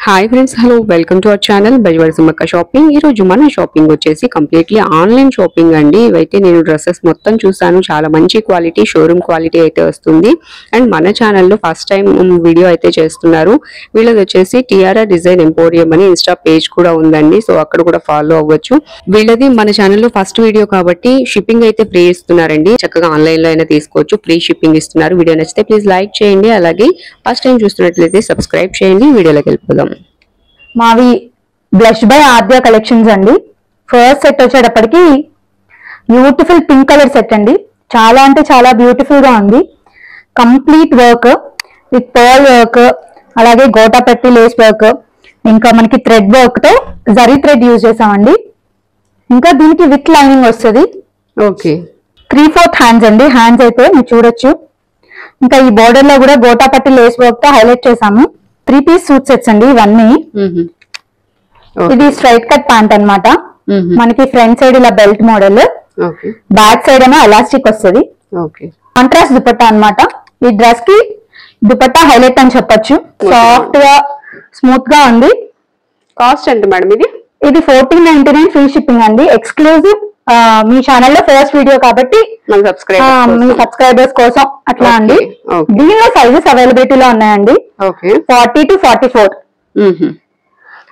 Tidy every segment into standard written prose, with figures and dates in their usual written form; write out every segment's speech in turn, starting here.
Hi friends, hello, welcome to our channel Bezawada Sumakka shopping. ఈ రోజు మన షాపింగ్ వచ్చేసి కంప్లీట్లీ ఆన్లైన్ షాపింగ్ అండి. ఇవైతే నేను డ్రెస్సెస్ మొత్తం చూసాను, చాలా మంచి క్వాలిటీ, షోరూమ్ క్వాలిటీ అయితే వస్తుంది. అండ్ మన ఛానల్లో ఫస్ట్ టైం వీడియో అయితే చేస్తున్నారు. వీళ్ళది వచ్చేసి టిఆర్ఆర్ డిజైన్ ఎంపోరియం అని ఇన్స్టా పేజ్ కూడా ఉందండి, సో అక్కడ కూడా ఫాలో అవ్వచ్చు. వీళ్ళది మన ఛానల్లో ఫస్ట్ వీడియో కాబట్టి షిప్పింగ్ అయితే ఫ్రీ ఇస్తున్నారండి. చక్కగా ఆన్లైన్ లో అయినా తీసుకోవచ్చు, ఫ్రీ షిప్పింగ్ ఇస్తున్నారు. వీడియో నచ్చితే ప్లీజ్ లైక్ చేయండి, అలాగే ఫస్ట్ టైం చూస్తున్నట్లయితే సబ్స్క్రైబ్ చేయండి. వీడియోలోకి వెళ్ళిపోదాం. మావి బ్లష్ బై ఆద్య కలెక్షన్స్ అండి. ఫస్ట్ సెట్ వచ్చేటప్పటికి బ్యూటిఫుల్ పింక్ కలర్ సెట్ అండి. చాలా అంటే చాలా బ్యూటిఫుల్ గా ఉంది. Complete work with pearl work, అలాగే గోటాపట్టి లేస్ వర్క్, ఇంకా మనకి థ్రెడ్ వర్క్ తో జరీ థ్రెడ్ యూజ్ చేసామండి. ఇంకా దీనికి విత్ లైనింగ్ వస్తుంది. ఓకే, 3/4 హ్యాండ్స్ అండి. హ్యాండ్స్ అయితే మీరు చూడొచ్చు. ఇంకా ఈ బోర్డర్ లో కూడా గోటాపట్టి లేస్ వర్క్ తో హైలైట్ చేసాము. 3 పీస్ సూట్ సెట్స్ అండి ఇవన్నీ. ఇది స్ట్రైట్ కట్ ప్యాంట్ అన్నమాట. మనకి ఫ్రంట్ సైడ్ ఇలా బెల్ట్ మోడల్, బ్యాక్ సైడ్ ఏమో ఎలాస్టిక్ వస్తుంది. కాంట్రాస్ట్ దుపట్టా అన్నమాట. ఈ డ్రెస్ కి దుపట్టా హైలైట్ అని చెప్పొచ్చు. సాఫ్ట్ గా స్మూత్ గా ఉంది. కాస్ట్ ఎంత మేడం ఇది? ఇది 1499 ఫ్రీ షిప్పింగ్ అండి. ఎక్స్క్లూజివ్ మీ ఛానల్లో ఫస్ట్ వీడియో కాబట్టి మీ సబ్స్క్రైబర్స్ కోసం అట్లా అండి. దీనిలో సైజెస్ అవైలబిలిటీలో ఉన్నాయండి. 40 to 44,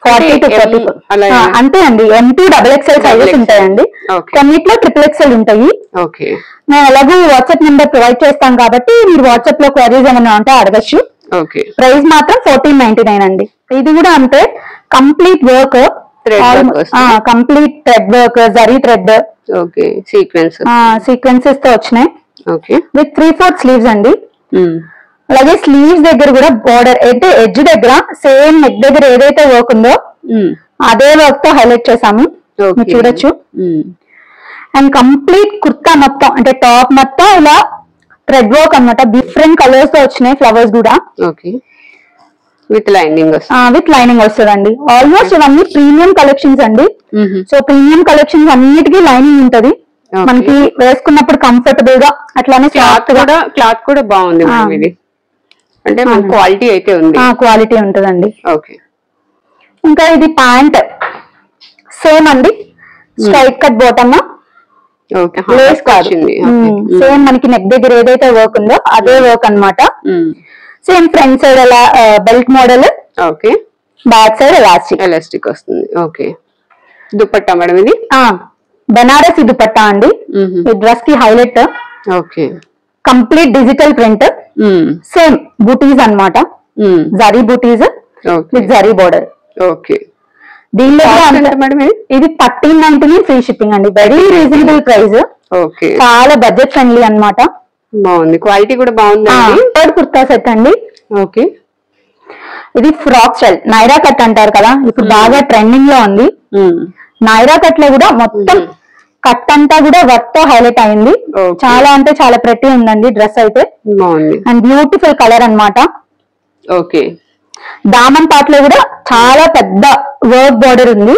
40 to 44 అంతే అండి. M2 XXL సైజెస్ ఉంటాయండి. కొన్నిట్లో XXL ఉంటాయి. నేను ఎలాగో వాట్సాప్ నెంబర్ ప్రొవైడ్ చేస్తాం కాబట్టి మీరు వాట్సాప్ లో క్వరీస్ ఏమైనా ఉంటే అడగచ్చు. ప్రైస్ మాత్రం 1499 అండి. ఇది కూడా అంతే, complete work, complete thread work, zari thread, sequences తో వచ్చినాయి. విత్ 3/4 స్లీవ్స్ అండి. అలాగే స్లీవ్స్ దగ్గర కూడా బోర్డర్ అంటే ఎడ్జ్ దగ్గర సేమ్ నెక్ దగ్గర ఏదైతే వర్క్ ఉందో అదే వర్క్ తో హైలైట్ చేసాము, మీరు చూడొచ్చు. అండ్ కంప్లీట్ కుర్తా మొత్తం అంటే టాప్ మొత్తం ఇలా థ్రెడ్ వర్క్ అన్నమాట. డిఫరెంట్ కలర్స్ తో వచ్చినాయి ఫ్లవర్స్ కూడా. విత్ లైనింగ్ వస్తుందండి. ఆల్మోస్ట్ ఇవన్నీ ప్రీమియం కలెక్షన్స్ అండి. సో ప్రీమియం కలెక్షన్స్ అన్నిటికీ లైనింగ్ ఉంటది. మనకి వేసుకున్నప్పుడు కంఫర్టబుల్ గా, అట్లానే క్లాత్ కూడా బాగుంది. అంటే క్వాలిటీ అయితే ఉంది, క్వాలిటీ ఉంటదండి. ఇంకా ఇది ప్యాంట్ సేమ్ అండి. స్ట్రైట్ కట్ బాటమ్, లేస్ కాదు, సేమ్ మనకి నెక్ దగ్గర ఏదైతే వర్క్ ఉందో అదే వర్క్ అన్నమాట. సేమ్ ఫ్రంట్ సైడ్ అలా belt model, back side elastic వస్తుంది. దుపట్టా మేడం ఇది బనారసి దుపట్టా అండి. ఈ డ్రెస్ కి highlight. Complete digital print, same bootis అన్నమాట. Zari bootis with zari border. దీనిలో ఇది 1399 ఫ్రీ షిప్పింగ్ అండి. వెరీ రీజనబుల్ ప్రైస్, చాలా బడ్జెట్ ఫ్రెండ్లీ అన్నమాట. బాగుంది, క్వాలిటీ కూడా బాగుంది. థర్డ్ కుర్తా సెట్ అండి. ఇది ఫ్రాక్ స్టైల్, నైరా కట్ అంటారు కదా, ఇప్పుడు బాగా ట్రెండింగ్ లో ఉంది. నైరా కట్ లో కూడా మొత్తం కట్ అంతా కూడా వర్క్ తో హైలైట్ అయింది. చాలా అంటే చాలా ప్రతి ఉందండి డ్రెస్ అయితే. అండ్ బ్యూటిఫుల్ కలర్ అన్నమాట. దామన్ పార్ట్ లో కూడా చాలా పెద్ద వర్క్ బోర్డర్ ఉంది.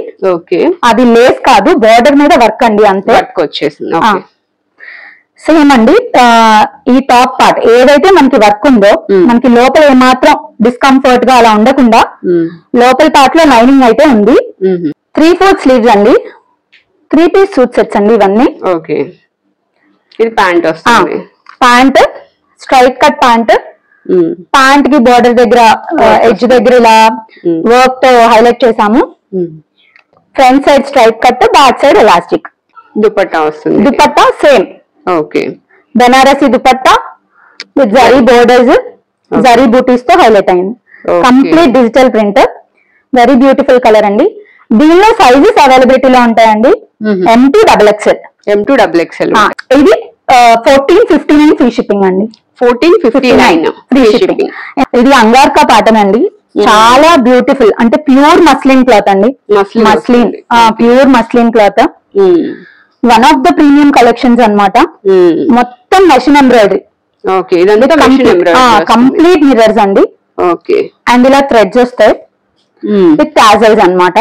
అది లేస్ కాదు, బోర్డర్ మీద వర్క్ అండి, అంతే. వర్క్ వచ్చేసింది. సేమ్ అండి. ఈ టాప్ పార్ట్ ఏదైతే మనకి వర్క్ ఉందో మనకి లోపల ఏమాత్రం డిస్కంఫర్ట్ గా అలా ఉండకుండా లోపల పార్ట్ లో లైనింగ్ అయితే ఉంది. 3/4 స్లీవ్స్ అండి. 3 పీస్ సూట్ సెట్స్ అండి ఇవన్నీ. ఇది ప్యాంట్ వస్తుంది. Pant straight cut pant. Pant కి బోర్డర్ దగ్గర ఎడ్జ్ దగ్గర ఇలా వర్క్ తో హైలైట్ చేసాము. Front side straight cut, back side elastic. Dupatta వస్తుంది. Dupatta same Banarasi dupatta with zari borders, zari bootis తో హైలైట్ అయింది. Complete digital print, very beautiful colour అండి. దీనిలో సైజెస్ అవైలబిలిటీలో ఉంటాయండి. M2 XXL. ఇది 1459 ఫ్రీ షిప్పింగ్ అండి. 1459 ఫ్రీ షిప్పింగ్. ఇది అంగార్కా ప్యాటర్న్ అండి. చాలా బ్యూటిఫుల్, అంటే ప్యూర్ మస్లిన్ క్లాత్ అండి. Muslin, pure muslin cloth. One of the premium collections అన్నమాట. మొత్తం మెషిన్ ఎంబ్రాయిడరీ, కంప్లీట్ మిర్రర్స్ అండి. అండ్ ఇలా థ్రెడ్స్ వస్తాయి విత్ టాజల్స్ అన్నమాట.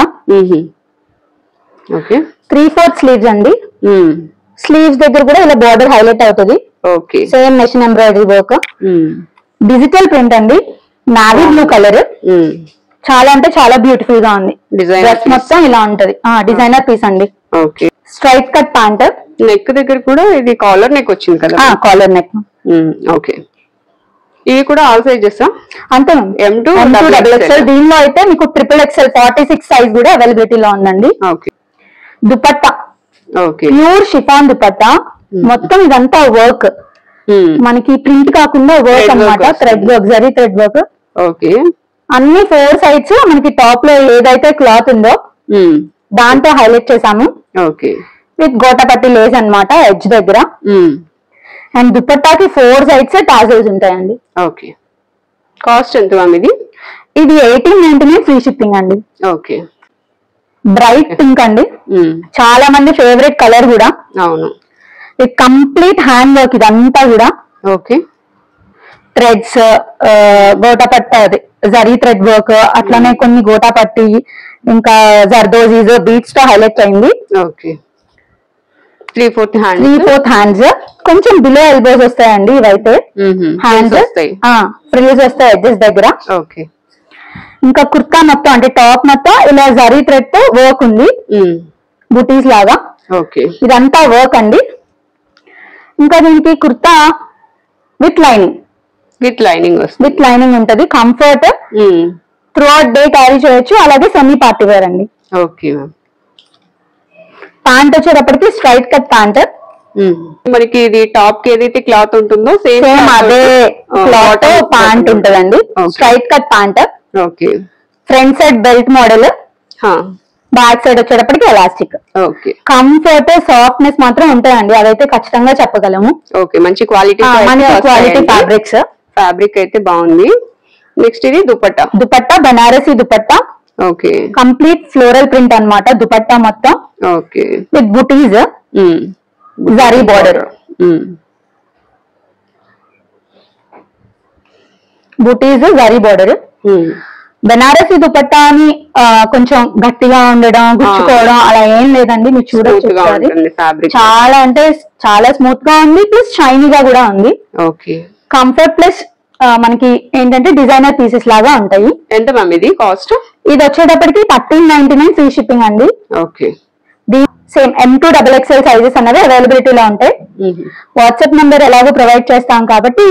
3/4 స్లీవ్స్ అండి. స్లీవ్స్ దగ్గర కూడా ఇలా బోర్డర్ హైలైట్ అవుతుంది. Same machine embroidery work. Digital print అండి. నావీ బ్లూ కలర్, చాలా అంటే చాలా బ్యూటిఫుల్ గా ఉంది. డ్రెస్ మొత్తం ఇలా ఉంటది. డిజైనర్ పీస్ అండి. Okay. Straight cut pant. Neck దగ్గర కూడా ఇది కాలర్ నెక్ వచ్చింది కదా? Collar neck. ఓకే. ఇవి కూడా ఆల్ సైజెస్ అంతే M2 XXL. దీనిలో అయితే మీకు XXL 46 సైజ్ కూడా అవైలబిలిటీలో ఉందండి. Okay. Dupatta okay. Pure chiffon dupatta. మొత్తం ఇదంతా వర్క్, మనకి ప్రింట్ కాకుండా వర్క్ అన్నమాట. Thread work, zari thread work. Okay. అన్ని 4 సైడ్స్ మనకి టాప్ లో ఏదైతే క్లాత్ ఉందో దాంతో హైలైట్ చేసాము. ఓకే. విత్ గోటపట్టి లేస్ అన్నమాట ఎడ్జ్ దగ్గర. అండ్ దుపట్టాకి 4 సైడ్స్ టాజల్స్ ఉంటాయండి. ఓకే. కాస్ట్ ఎంత మ్యామ్ ఇది? ఇది 1899 ఫ్రీ షిప్పింగ్ అండి. ఓకే. బ్రైట్ పింక్ అండి, చాలా మంది ఫేవరెట్ కలర్ కూడా. అవును. ఇది కంప్లీట్ హ్యాండ్ వర్క్ ఇదంతా కూడా. ఓకే. థ్రెడ్స్, గోటపట్టి అది జరీ థ్రెడ్ వర్క్, అట్లానే కొన్ని గోటాపట్టి, ఇంకా జర్దోజీస్, బీట్స్ తో హైలైట్ అయింది. ఓకే. 3/4 హ్యాండ్స్. కొంచెం బిలో ఎల్బోస్ వస్తాయండి ఇవైతే. హ్యాండ్స్ ఫ్రిల్స్ వస్తాయి ఎడ్జెస్ దగ్గర. ఓకే. ఇంకా కుర్తా మొత్తం అంటే టాప్ మొత్తం ఇలా జరీ థ్రెడ్ తో వర్క్ ఉంది, బుటీస్ లాగా. ఓకే. ఇదంతా వర్క్ అండి. ఇంకా దీనికి kurta with lining. With lining ఉంటది. Comfort, throughout day carry చేయొచ్చు. అలాగే సెమీ పార్టీ వేర్ అండి. Okay ma'am. ప్యాంట్ వచ్చేటప్పటికి స్ట్రైట్ కట్ ప్యాంట్. మనకి ఇది టాప్ కి ఏదైతే క్లాత్ ఉంటుందో సేమ్ అదే క్లాత్ ప్యాంట్ ఉంటదండి. Straight cut pant. Okay. Front side belt model, back side వచ్చేటప్పటికి ఎలాస్టిక్. ఓకే. కంఫర్ట్, సాఫ్ట్నెస్ మాత్రం ఉంటాయండి, అదైతే ఖచ్చితంగా చెప్పగలము. ఓకే. మంచి క్వాలిటీ ఫ్యాబ్రిక్స్. ఫ్యాబ్రిక్ అయితే బాగుంది. నెక్స్ట్ ఇది dupatta Banarasi dupatta. Okay. Complete floral print అన్నమాట దుపట్టా మొత్తం. Okay. With buttis, zari border. Buttis, zari border. Banarasi dupatta అని కొంచెం గట్టిగా ఉండడం, గుచ్చుకోవడం అలా ఏం లేదండి. మీరు చూడొచ్చు, చాలా అంటే చాలా స్మూత్ గా ఉంది, ప్లస్ షైనీగా కూడా ఉంది. ఓకే. కంఫర్ట్ ప్లస్ మనకి ఏంటంటే డిజైనర్ పీసెస్ లాగా ఉంటాయి. ఎంత మ్యామ్ ఇది కాస్ట్? ఇది వచ్చేటప్పటికి 1399 ఫ్రీ షిప్పింగ్ అండి. Okay. Same M2 XXL sizes అన్నవి అవైలబిలిటీలో ఉంటాయి. వాట్సాప్ నంబర్ ఎలాగో ప్రొవైడ్ చేస్తాం కాబట్టి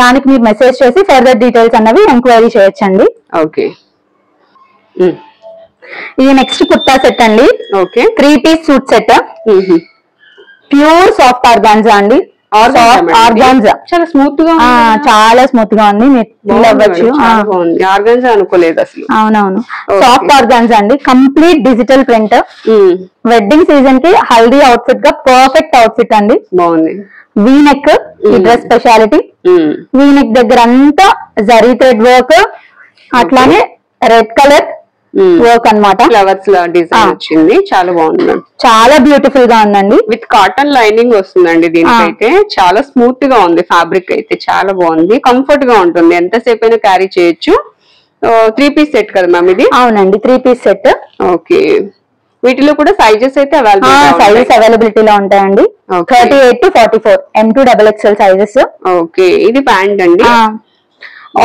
దానికి మీరు మెసేజ్ చేసి ఫర్దర్ డీటెయిల్స్ అన్నవి ఎంక్వైరీ చేయొచ్చండి. ఓకే. ఇది నెక్స్ట్ కుర్తా సెట్ అండి. Okay. 3 piece suit set. Pure soft organza అండి. ఆర్గాన్జా చాలా స్మూత్ గా, చాలా స్మూత్ గా ఉంది. ఆర్గాన్జా అనుకోలేదు అసలు. అవునవును, సాఫ్ట్ ఆర్గాన్జా అండి. Complete digital print. Wedding season కి హల్దీ అవుట్ఫిట్ గా పర్ఫెక్ట్ అవుట్ఫిట్ అండి. బాగుంది. వీ నెక్ ఈ డ్రెస్ స్పెషాలిటీ. వీ నెక్ దగ్గర అంతా జరీ థ్రెడ్ వర్క్, అట్లానే రెడ్ కలర్ వర్క్ అన్నమాట. ఫ్లవర్స్ లా డిజైన్ వచ్చింది, చాలా బాగుంది. చాలా బ్యూటిఫుల్ గా ఉందండి. విత్ కాటన్ లైనింగ్ వస్తుందండి. దీనికైతే చాలా స్మూత్ గా ఉంది. ఫ్యాబ్రిక్ అయితే చాలా బాగుంది, కంఫర్ట్ గా ఉంటుంది, ఎంతసేపు అయినా క్యారీ చేయొచ్చు. 3 పీస్ సెట్ కదా మ్యామ్ ఇది? అవునండి, 3 పీస్ సెట్. ఓకే. వీటిలో కూడా సైజెస్ అయితే అవైలబిలిటీలో ఉంటాయండి. 38 to 44 M2 XXL sizes. Okay. ఇది ప్యాంట్ అండి.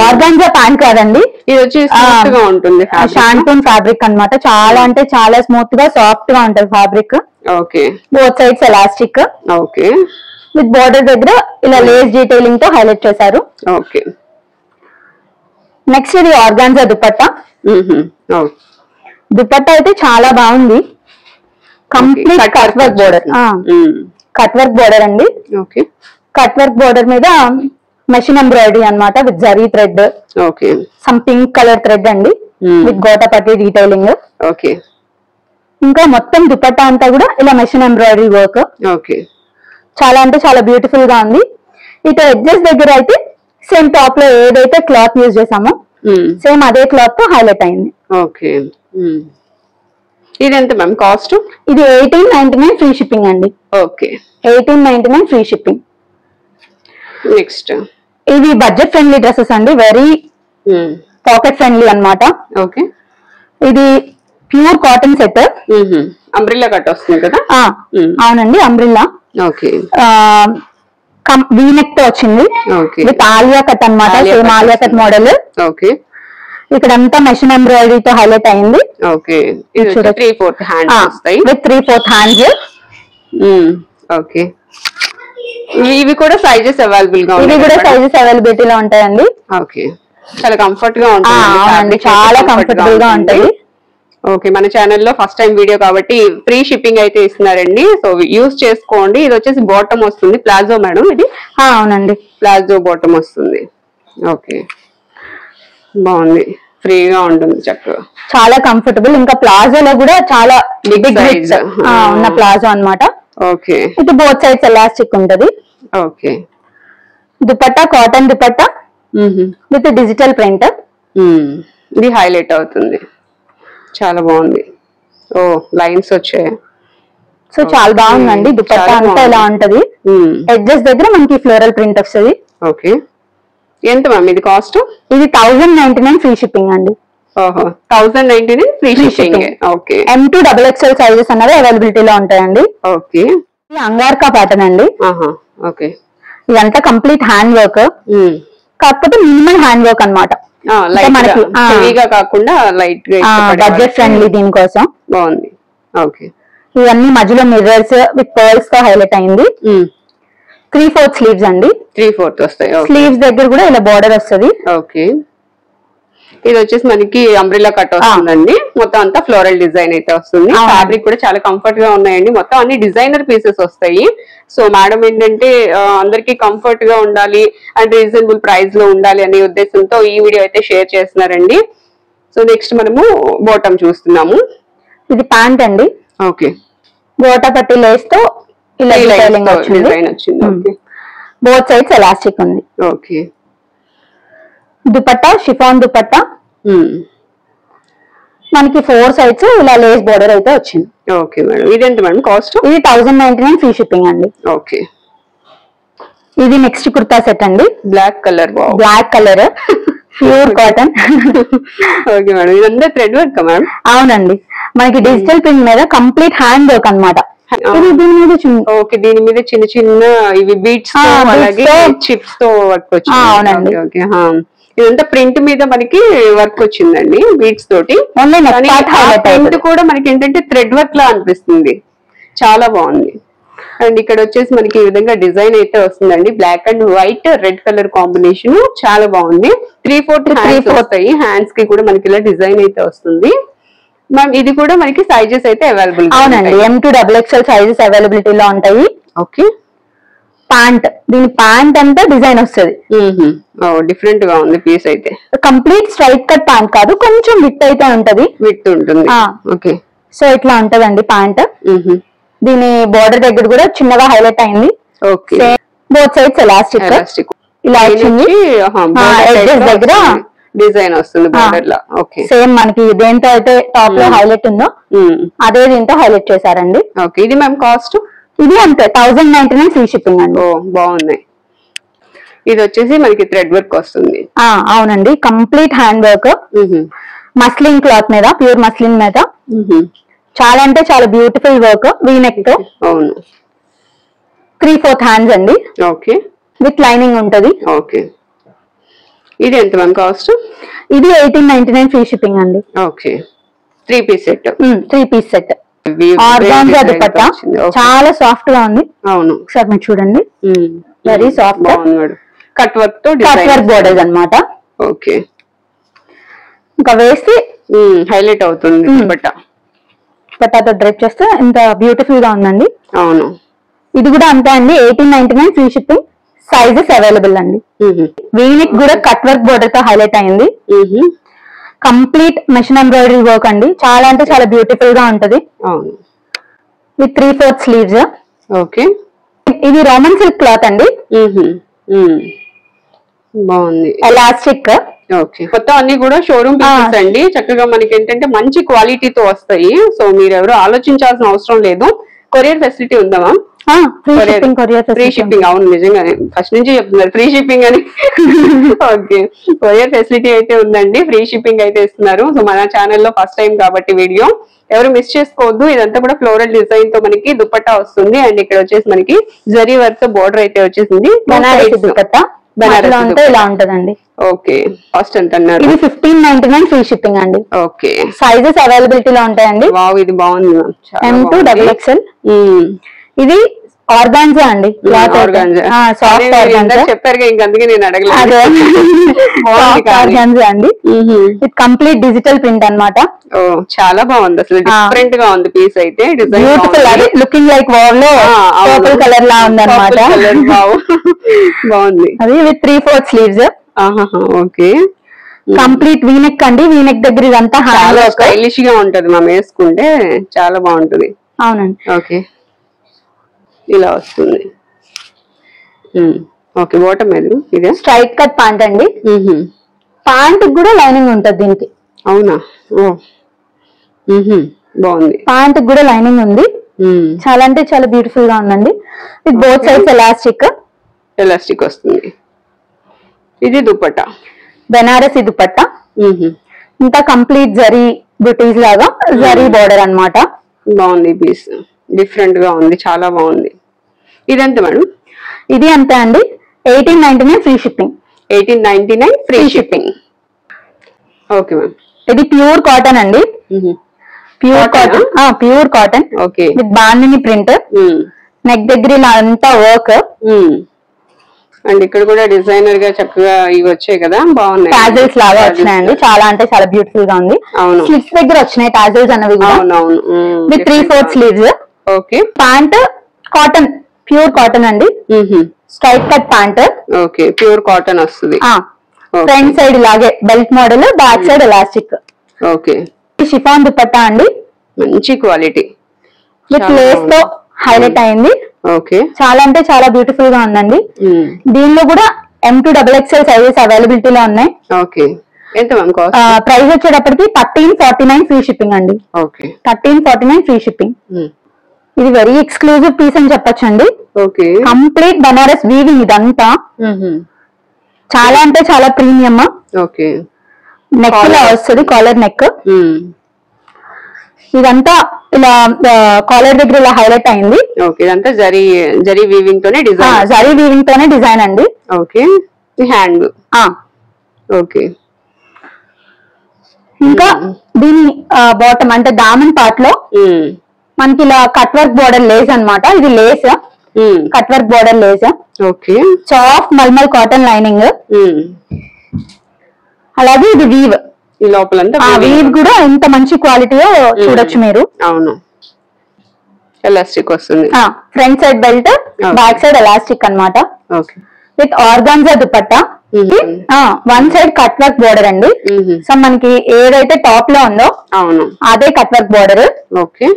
ఆర్గాన్జా ప్యాంట్ కాదండి, ఇది వచ్చి స్మూత్ గా ఉంటుంది. షాంటూన్ ఫ్యాబ్రిక్ అన్నమాట. చాలా అంటే చాలా స్మూత్ గా సాఫ్ట్ గా ఉంటది fabric. Okay. Both sides elastic. Okay. With border దగ్గర ఇలా లేస్ డీటెయిలింగ్ తో హైలైట్ చేశారు. ఓకే. నెక్స్ట్ ఇది ఆర్గాన్జా దుపట్టా. దుపట్టా అయితే చాలా బాగుంది. Complete cut work border. Cut work border అండి. ఓకే. కట్ వర్క్ బోర్డర్ మీద మెషిన్ ఎంబ్రాయిడరీ అన్నమాట with zari thread. Okay. Some pink colour thread అండి విత్ గోటపట్టి డీటెయిలింగ్. ఓకే. ఇంకా మొత్తం దుపట్టా అంతా కూడా ఇలా మెషిన్ ఎంబ్రాయిడరీ వర్క్. ఓకే. చాలా అంటే చాలా బ్యూటిఫుల్ గా ఉంది. ఇటు ఎడ్జెస్ దగ్గర అయితే సేమ్ టాప్ లో ఏదైతే క్లాత్ యూజ్ చేసామో సేమ్ అదే క్లాత్ తో హైలైట్ అయింది. ఓకే. ఇది ఎంత మ్యామ్ కాస్ట్? ఇది 1899 ఫ్రీ షిప్పింగ్ అండి. ఓకే. 1899 free shipping. నెక్స్ట్ ఇది బడ్జెట్ ఫ్రెండ్లీ డ్రెస్సెస్ అండి, వెరీ పాకెట్ ఫ్రెండ్లీ అన్నమాట. ఓకే. ఇది pure cotton set. Umbrella cut వస్తుంది కదా? అవునండి, అంబ్రిల్లా. ఓకే. వీ నెక్ తో వచ్చింది విత్ ఆలియా కట్ అన్నమాట. Same Alia cut model. Okay. ఇక్కడంతా మెషిన్ ఎంబ్రాయిడరీతో హైలైట్ అయింది. ఓకే, ఇది 3/4 హ్యాండ్స్ వస్తాయి విత్ 3/4 హ్యాండ్స్. ఓకే, ఇవి కూడా సైజెస్ అవైలబుల్ గా ఇవి కూడా సైజెస్ అవైలబిలిటీలో ఉంటాయండి. ఓకే, చాలా కంఫర్ట్ గా ఉంటుంది, చాలా కంఫర్టబుల్ గా ఉంటుంది. ఓకే, మన ఛానల్లో ఫస్ట్ టైం వీడియో కాబట్టి ఫ్రీ షిప్పింగ్ అయితే ఇస్తున్నారండి, సో యూస్ చేసుకోండి. ఇది వచ్చేసి బాటమ్ వస్తుంది, ప్లాజో మేడం ఇది. అవునండి, ప్లాజో బాటమ్ వస్తుంది. ఓకే, బాగుంది, ఫ్రీగా ఉంటుంది, చక్కగా చాలా కంఫర్టబుల్. ఇంకా ప్లాజోలో కూడా చాలా బిగ్ సైజ్ ఉన్న ప్లాజో అన్నమాట. ఓకే, ఇది బోత్ సైడ్స్ ఎలాస్టిక్ ఉంటది. Okay, dupatta cotton dupatta with digital print. ఇది హైలైట్ అవుతుంది, చాలా బాగుంది. ఓ, లైన్స్ వచ్చాయి. సో చాలా బాగుందండి. దుపట్టా అంతా ఇలా ఉంటది, ఎడ్జెస్ దగ్గర మనకి ఫ్లోరల్ ప్రింట్ వస్తుంది. ఓకే, ఎంత మ్యామ్ ఇది కాస్ట్? ఇది 1099 ఫ్రీ షిప్పింగ్ అండి. ఓహో, 1099 free shipping. Okay, M2 XXL sizes అనేవి అవైలబిలిటీలో ఉంటాయండి. ఓకే, ఇది అంగార్కా ప్యాటర్న్ అండి. ఓకే, ఇదంతా కంప్లీట్ హ్యాండ్ వర్క్, కాకపోతే మినిమం హ్యాండ్ వర్క్ అన్నమాట. మనకి హెవీగా కాకుండా లైట్ గా, బడ్జెట్ ఫ్రెండ్లీ దీనికోసం బాగుంది. ఓకే, ఇవన్నీ మధ్యలో మిర్రర్స్ విత్ పర్ల్స్ తో హైలైట్ అయింది. 3/4 స్లీవ్స్ అండి. 3/4 వస్తాయి. స్లీవ్స్ దగ్గర కూడా ఇలా బార్డర్ వస్తుంది. ఓకే, ఇది వచ్చేసి మనకి అంబ్రెల్లా కట్ వస్తుందండి. మొత్తం అంతా ఫ్లోరల్ డిజైన్ అయితే వస్తుంది. ఫ్యాబ్రిక్ కూడా చాలా కంఫర్ట్ గా ఉన్నాయండి. మొత్తం అన్ని డిజైనర్ పీసెస్ వస్తాయి. సో మేడం ఏంటంటే అందరికి కంఫర్ట్ గా ఉండాలి అండ్ రీజనబుల్ ప్రైస్ లో ఉండాలి అనే ఉద్దేశంతో ఈ వీడియో అయితే షేర్ చేస్తున్నారండి. సో నెక్స్ట్ మనము బాటమ్ చూస్తున్నాము. ఇది ప్యాంట్ అండి. ఓకే, గోటా పట్టి లేస్ తో ఇలా డిజైన్ వచ్చింది. బోత్ సైడ్స్ ఎలాస్టిక్ ఉంది. ఓకే, దుపట్టా షిఫాన్ దుపట్టా, మనకి 4 సైడ్స్ ఇలా లేస్ బోర్డర్ అయితే వచ్చింది. ఓకే మేడం, ఇది ఎంత మేడం కాస్ట్? ఇది 1099 ఫ్రీ షిప్పింగ్ అండి. ఓకే, ఇది నెక్స్ట్ కుర్తా సెట్ అండి. Black colour. Black colour, pure cotton. Okay madam, ఇదంతా థ్రెడ్ వర్క్ మేడం? అవునండి, మనకి డిజిటల్ ప్రింట్ మీద కంప్లీట్ హ్యాండ్ వర్క్ అన్నమాట. ఓకే, దీని మీద చిన్న చిన్న ఇవి బీట్స్ అలాగే చిప్స్ తో వర్క్ వచ్చింది. అవునండి, ఓకే, ఇదంతా ప్రింట్ మీద మనకి వర్క్ వచ్చిందండి బీట్స్ తోటి. ప్రింట్ కూడా మనకి ఏంటంటే థ్రెడ్ వర్క్ లా అనిపిస్తుంది, చాలా బాగుంది. అండ్ ఇక్కడ వచ్చేసి మనకి ఈ విధంగా డిజైన్ అయితే వస్తుందండి. Black and white red colour combination, చాలా బాగుంది. 3/4 హ్యాండ్స్ వస్తాయి. హ్యాండ్స్ కి కూడా మనకి ఇలా డిజైన్ అయితే వస్తుంది. మ్యామ్ ఇది కూడా మనకి సైజెస్ అయితే అవైలబుల్. అవునండి, M2 XXL సైజెస్ అవైలబిలిటీలో ఉంటాయి. ఓకే, ప్యాంట్, దీని ప్యాంట్ అంతా డిజైన్ వస్తుంది. డిఫరెంట్ గా ఉంది పీస్ అయితే. కంప్లీట్ స్ట్రైట్ కట్ ప్యాంట్ కాదు, కొంచెం విత్ అయితే ఉంటది. విత్ ఉంటుంది. ఓకే, సో ఇట్లా ఉంటదండి ప్యాంట్. దీని బోర్డర్ దగ్గర కూడా చిన్నగా హైలైట్ అయింది. ఓకే, బోత్ సైడ్స్ ఎలాస్టిక్ ఇలా వచ్చింది. దగ్గర డిజైన్ వస్తుంది బోర్డర్ లా. ఓకే, సేమ్ మనకి దేంతో అయితే టాప్ లో హైలైట్ ఉందో అదే దీంతో హైలైట్ చేశారండి. ఓకే, ఇది మ్యామ్ కాస్ట్? ఇది అంతే 1099 ఫ్రీ షిప్పింగ్ అండి. ఓ, బాగున్నాయి. ఇది వచ్చేసి మనకి థ్రెడ్ వర్క్ వస్తుంది. అవునండి, complete hand work, muslin cloth మీద, ప్యూర్ మస్లిన్ మీద. చాలా అంటే చాలా బ్యూటిఫుల్ వర్క్, వీనెక్ తో. అవును, 3/4 హ్యాండ్స్ అండి. ఓకే, విత్ లైనింగ్ ఉంటది. ఓకే, ఇది ఎంత మ్యామ్ కాస్ట్? ఇది 1899 ఫ్రీ షిప్పింగ్ అండి. Okay, 3 piece set. 3 piece set, organza dupatta, చాలా సాఫ్ట్ గా ఉంది. అవును, ఒకసారి మీరు చూడండి, వెరీ సాఫ్ట్. కట్ వర్క్ తో కట్ వర్క్ బోర్డర్స్ అన్నమాట. ఓకే, ఇంకా వేసి హైలైట్ అవుతుంది దుపట్టాతో డ్రైప్ చేస్తే ఎంత బ్యూటిఫుల్ గా ఉందండి. అవును, ఇది కూడా అంతే అండి, 1899 ఫ్రీ షిప్పింగ్. సైజెస్ అవైలబుల్ అండి. వీనెక్ కూడా కట్ వర్క్ బోర్డర్ తో హైలైట్ అయింది. కంప్లీట్ మెషిన్ ఎంబ్రాయిడరీ వర్క్ అండి, చాలా అంటే చాలా బ్యూటిఫుల్ గా ఉంటది. With 3/4 sleeves. ఓకే, ఇది రోమన్ సిల్క్ క్లాత్ అండి. బాగుంది, ఎలాస్టిక్. ఓకే, మొత్తం అన్ని కూడా షోరూమ్ పీసెస్ అండి. చక్కగా మనకి ఏంటంటే మంచి క్వాలిటీతో వస్తాయి. సో మీరు ఎవరు ఆలోచించాల్సిన అవసరం లేదు. కొరియర్ ఫెసిలిటీ ఉందా మ్యామ్? Free shipping. అవును, నిజంగానే ఫస్ట్ నుంచి చెప్తున్నారు ఫ్రీ షిప్పింగ్ అని. ఓకే, కొరియర్ ఫెసిలిటీ అయితే ఉందండి, ఫ్రీ షిప్పింగ్ అయితే ఇస్తున్నారు. సో మన ఛానల్లో ఫస్ట్ టైం కాబట్టి వీడియో ఎవరు మిస్ చేసుకోవద్దు. ఇదంతా కూడా ఫ్లోరల్ డిజైన్ తో మనకి దుపట్టా వస్తుంది. అండ్ ఇక్కడ వచ్చేసి మనకి జరీ వర్క్ తో బోర్డర్ అయితే వచ్చేసింది. బనారస్ అంటే ఇలా ఉంటదండి. ఓకే, కాస్ట్ ఎంత అన్నారు? ఇది 1599 ఫ్రీ షిప్పింగ్ అండి. ఓకే, సైజెస్ అవైలబిలిటీలో ఉంటాయండి. వావ్, ఇది బాగుంది మ్యామ్. M2 XXL. ఇది ఆర్గాన్జా అండి, సాఫ్ట్ ఆర్గాన్జా. చెప్పారు ఇంకందుకే నేను అడగలేదు. ఆర్గాన్జా అండి. ఇది కంప్లీట్ డిజిటల్ ప్రింట్ అన్నమాట. ఓ, చాలా బాగుంది అసలు, డిఫరెంట్ గా ఉంది పీస్ అయితే. బ్యూటిఫుల్, అది లుకింగ్ లైక్ వావ్ లో పర్పుల్ కలర్ లా ఉంది అన్నమాట. బాగుంది. అది with 3/4 sleeves. Okay, complete V-neck అండి. వీనెక్ దగ్గర ఇదంతా స్టైలిష్ గా ఉంటది మనం వేసుకుంటే, చాలా బాగుంటది. అవునండి. ఓకే, ఇలా వస్తుంది. ఓకే, బాటమ్ ఏది? ఇదే స్ట్రైట్ కట్ ప్యాంట్ అండి. ప్యాంట్ కూడా లైనింగ్ ఉంటది దీనికి. అవునా? ఓ, బాగుంది. ప్యాంట్ కూడా లైనింగ్ ఉంది. చాలా అంటే చాలా బ్యూటిఫుల్ గా ఉందండి. ఇది బోత్ సైడ్స్ ఎలాస్టిక్ వస్తుంది. ఇది దుపట్టా, బెనారసి దుపట్టా. ఇంకా కంప్లీట్ జరీ బుటీస్ లాగా జరీ బోర్డర్ అన్నమాట. బాగుంది పీస్, డిఫరెంట్ గా ఉంది, చాలా బాగుంది. ఇదెంత మేడం? ఇది అంతే అండి, 1899 free shipping. 1899 free shipping. Okay ma'am. ఇది ప్యూర్ కాటన్ అండి. Pure cotton. Okay, with bandhani print. Neck దగ్గర ఇలా అంతా వర్క్. అండ్ ఇక్కడ కూడా డిజైనర్ గా చక్కగా ఇవి వచ్చాయి కదా, బాగున్నాయి. టాజిల్స్ లాగా వచ్చినాయండి, చాలా అంటే చాలా బ్యూటిఫుల్ గా ఉంది. అవును, స్లిట్స్ దగ్గర వచ్చినాయి టాజిల్స్ అనేవి. అవునవును. With 3/4 sleeves. Okay, pant cotton, pure cotton అండి. Straight cut pant. Okay, pure cotton వస్తుంది. ఫ్రంట్ సైడ్ ఇలాగే belt model, back side elastic. Okay, chiffon dupatta అండి, మంచి క్వాలిటీ విత్ లేస్ తో హైలైట్ అయింది. ఓకే, చాలా అంటే చాలా బ్యూటిఫుల్ గా ఉందండి. దీనిలో కూడా M2 XXL సైజెస్ అవైలబిలిటీలో ఉన్నాయి. ఓకే, ఎంత మ్యామ్ కాస్ట్? ప్రైస్ వచ్చేటప్పటికి 1349 ఫ్రీ షిప్పింగ్ అండి. Okay, 1349 free shipping. ఇది వెరీ ఎక్స్క్లూజివ్ పీస్ అని చెప్పొచ్చండి. ఓకే, కంప్లీట్ బనారస్ వీవింగ్ ఇదంతా. చాలా అంటే చాలా ప్రీమియం. ఓకే, నెక్ ఇలా వస్తుంది, కాలర్ నెక్. ఇదంతా ఇలా కాలర్ దగ్గర ఇలా హైలైట్ అయింది. ఓకే, ఇదంతా జరీ వీవింగ్ తోనే డిజైన్. జరీ వీవింగ్ తోనే డిజైన్ అండి. Okay, hand. ఓకే, ఇంకా దీని బాటమ్ అంటే దామన్ పార్ట్ లో మనకి ఇలా కట్ వర్క్ బోర్డర్ లేస్ అన్నమాట. ఇది lace, cut work border lace. Okay, soft malmal cotton lining. అలాగే ఇది వీవ్. ఈ లోపలంతా వీవ్ కూడా ఎంత మంచి క్వాలిటీయో చూడొచ్చు మీరు. అవును, ఎలాస్టిక్ వస్తుంది. Front side belt, back side elastic అన్నమాట. Okay, with organza dupatta. One side cut work border అండి. సో మనకి ఏదైతే టాప్ లో ఉందో అవును అదే కట్ వర్క్ బోర్డర్. ఓకే,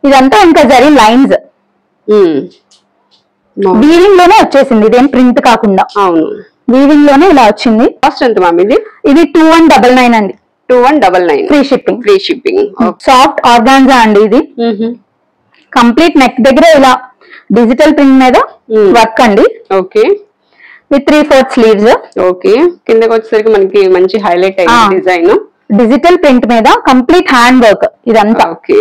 ఇదంతా ఇంకా జరీ లైన్స్ వీవింగ్ లోనే వచ్చేసింది, ఇదేం ప్రింట్ కాకుండా. అవును, వీవింగ్ లోనే ఇలా వచ్చింది. కాస్ట్ ఎంత మ్యామ్ ఇది? ఇది 2199 అండి. 2199 free shipping. Free shipping. Soft organza అండి ఇది. కంప్లీట్ నెక్ దగ్గర ఇలా డిజిటల్ ప్రింట్ మీద వర్క్ అండి. Okay, with 3/4 sleeves. ఓకే, కిందకి వచ్చేసరికి మనకి మంచి హైలైట్ అయ్యింది డిజైన్. డిజిటల్ ప్రింట్ మీద కంప్లీట్ హ్యాండ్ వర్క్ ఇదంతా. ఓకే,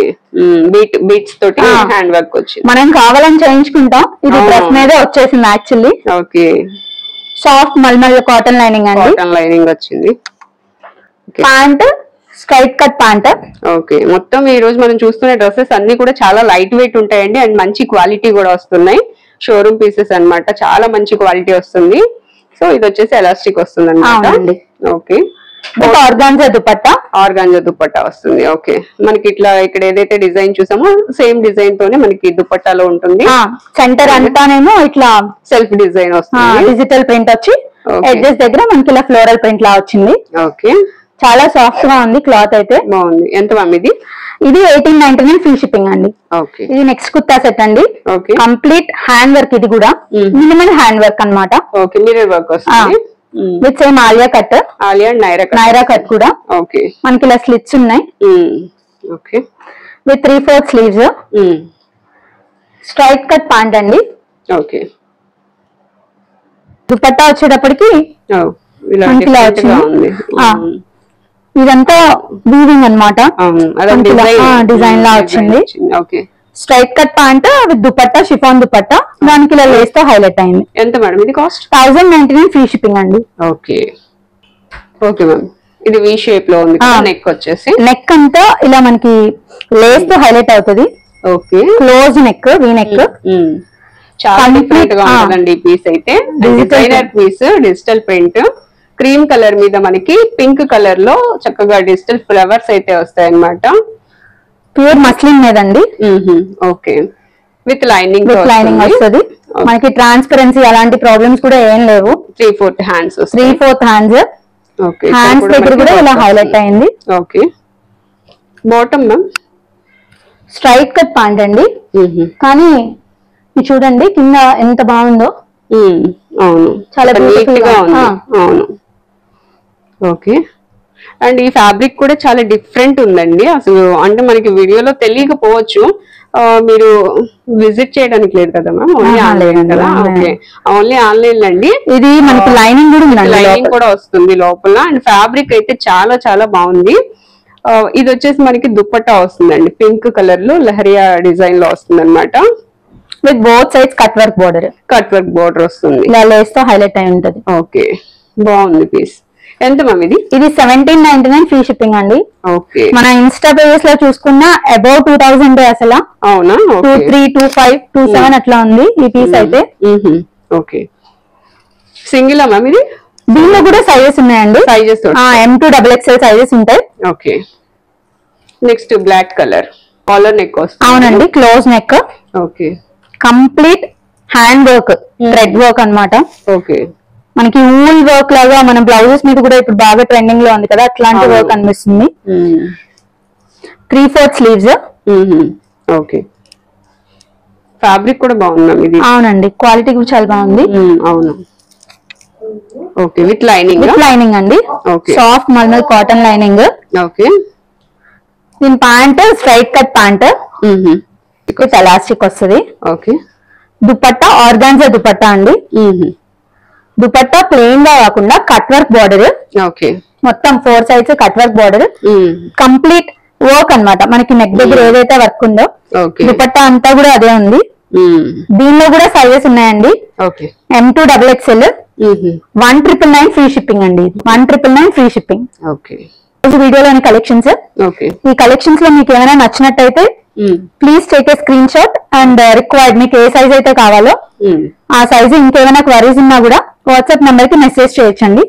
బీట్స్ తోటి హ్యాండ్ వర్క్ వచ్చింది. మనం కావాలని చేయించుకుంటాం. ఇది డ్రెస్ మీద వచ్చేసింది actually. Okay, soft malmal cotton lining అండి. కాటన్ లైనింగ్ వచ్చింది. Pant straight cut pant. Okay, మొత్తం ఈ రోజు మనం చూస్తున్న డ్రెస్సెస్ అన్ని కూడా చాలా లైట్ వెయిట్ ఉంటాయండి అండ్ మంచి క్వాలిటీ కూడా వస్తున్నాయి. షోరూమ్ పీసెస్ అన్నమాట, చాలా మంచి క్వాలిటీ వస్తుంది. సో ఇది వచ్చేసి ఎలాస్టిక్ వస్తుంది అన్నమాట. Okay, organza dupatta. Organza dupatta వస్తుంది. ఓకే, మనకి ఇట్లా ఇక్కడ ఏదైతే డిజైన్ చూసామో సేమ్ డిజైన్ తోనే మనకి దుపట్టాలో ఉంటుంది. సెంటర్ అంతానేమో ఇట్లా సెల్ఫ్ డిజైన్ వస్తుంది. డిజిటల్ ప్రింట్ వచ్చి ఎడ్జెస్ దగ్గర మనకి ఇలా ఫ్లోరల్ ప్రింట్ లా వచ్చింది. ఓకే, చాలా సాఫ్ట్ గా ఉంది క్లాత్ అయితే. బాగుంది. ఎంత మ్యామ్ ఇది? ఇది 1899 ఫ్రీ షిప్పింగ్ అండి. ఓకే, ఇది నెక్స్ట్ కుర్తా సెట్ అండి. Okay, complete hand work. ఇది కూడా మినిమల్ హ్యాండ్ వర్క్ అన్నమాట. ఓకే, మిర్రర్ వర్క్ వస్తుంది. With same Alia cut. Alia Naira cut కూడా. ఓకే, మనకి ఇలా స్లిట్స్ ఉన్నాయి. Okay, with 3/4 sleeves. Straight cut pant అండి. ఓకే, దుపట్టా వచ్చేటప్పటికి ఇలా వచ్చింది. ఇదంతా వీవింగ్ అన్నమాట. డిజైన్ లా వచ్చింది. Okay, straight cut pant with dupatta, chiffon dupatta, దానికి ఇలా లేస్ తో హైలైట్ అయింది. ఎంత మేడం ఇది కాస్ట్? 1099 ఫ్రీ షిప్పింగ్ అండి. Okay okay ma'am. ఇది వి షేప్ లో ఉంది, నెక్ వచ్చేసి నెక్ అంతా ఇలా మనకి లేస్ తో హైలైట్ అవుతుంది. Okay, close neck, V neck. చాలా డిఫరెంట్ గా ఉంటుందండి ఈ పీస్ అయితే. Designer piece, digital print, cream colour మీద మనకి పింక్ కలర్ లో చక్కగా డిజిటల్ ఫ్లవర్స్ అయితే వస్తాయి అన్నమాట. ప్యూర్ మస్లిన్ మీదండి. ఓకే, విత్ లైనింగ్ వస్తుంది మనకి. ట్రాన్స్పరెన్సీ అలాంటి ప్రాబ్లమ్స్ కూడా ఏం లేవు. 3/4 హ్యాండ్స్, 3/4 హ్యాండ్స్. ఓకే, హ్యాండ్స్ దగ్గర కూడా ఇలా హైలైట్ అయింది. Okay, bottom ma'am straight cut pant అండి. కానీ చూడండి కింద ఎంత బాగుందో. అవును, చాలా నీట్ గా ఉంది. అవును, ఓకే. అండ్ ఈ ఫ్యాబ్రిక్ కూడా చాలా డిఫరెంట్ ఉందండి అసలు. అంటే మనకి వీడియోలో తెలియకపోవచ్చు, మీరు విజిట్ చేయడానికి లేదు కదా మ్యామ్? ఓన్లీ ఆన్లైన్ కదా? ఓకే, ఓన్లీ ఆన్లైన్ అండి. ఇది మనకి లైనింగ్ కూడా ఉంది, లైనింగ్ కూడా వస్తుంది లోపల. అండ్ ఫ్యాబ్రిక్ అయితే చాలా చాలా బాగుంది. ఇది వచ్చేసి మనకి దుప్పట్టా వస్తుందండి, పింక్ కలర్ లో లహరియా డిజైన్ లో వస్తుంది అనమాట. With both sides cut work border. Cut work border వస్తుంది, ఇలా లేస్ తో హైలైట్ అయి ఉంటది. ఓకే, బాగుంది పీస్. ఎంత మ్యామ్ ఇది? ఇది 1799 ఫ్రీ షిప్పింగ్ అండి. ఓకే, మన ఇన్స్టా పేజెస్ లో చూసుకున్నా అబౌవ్ 2000 అసలు. అవునా? 23, 25, 27 అట్లా ఉంది ఈ పీస్ అయితే. ఓకే, సింగిల్ మ్యామ్ ఇది? దీనిలో కూడా సైజెస్ ఉన్నాయండి. Sizes M to XXL sizes ఉంటాయి. Okay, next black colour collar neck వస్తుంది. అవునండి, close neck. Okay, complete hand work, thread work అన్నమాట. ఓకే, మనకి ఊల్ వర్క్ లాగా మన బ్లౌజెస్ మీద కూడా ఇప్పుడు బాగా ట్రెండింగ్ లో ఉంది కదా, అట్లాంటి వర్క్ అనిపిస్తుంది. 3/4 స్లీవ్స్. ఓకే, ఫ్యాబ్రిక్ కూడా బాగుంది ఇది. అవునండి, క్వాలిటీ కూడా చాలా బాగుంది. అవును, okay, with lining. With lining అండి. Soft malmal cotton lining. Okay, దీని pant straight cut pant with elastic వస్తుంది. ఓకే, దుపట్టా ఆర్గాన్జా దుపట్టా అండి. దుపట్టా ప్లెయిన్ గా కాకుండా కట్ వర్క్ బోర్డర్. ఓకే, మొత్తం 4 sides cut work border. Complete work అన్నమాట. మనకి నెక్ దగ్గర ఏదైతే వర్క్ ఉందో దుపట్టా అంతా కూడా అదే ఉంది. దీనిలో కూడా సైజెస్ ఉన్నాయండి. M to XXL. 1999 free shipping అండి. 1999 ఫ్రీ షిప్పింగ్. వీడియోలోని కలెక్షన్స్. ఈ కలెక్షన్స్ లో మీకు ఏమైనా నచ్చినట్టయితే please take a screen shot and required మీకు ఏ సైజ్ అయితే కావాలో ఆ సైజు, ఇంకేమైనా క్వరీస్ ఉన్నా కూడా వాట్సాప్ నెంబర్ కి మెసేజ్ చేయొచ్చండి.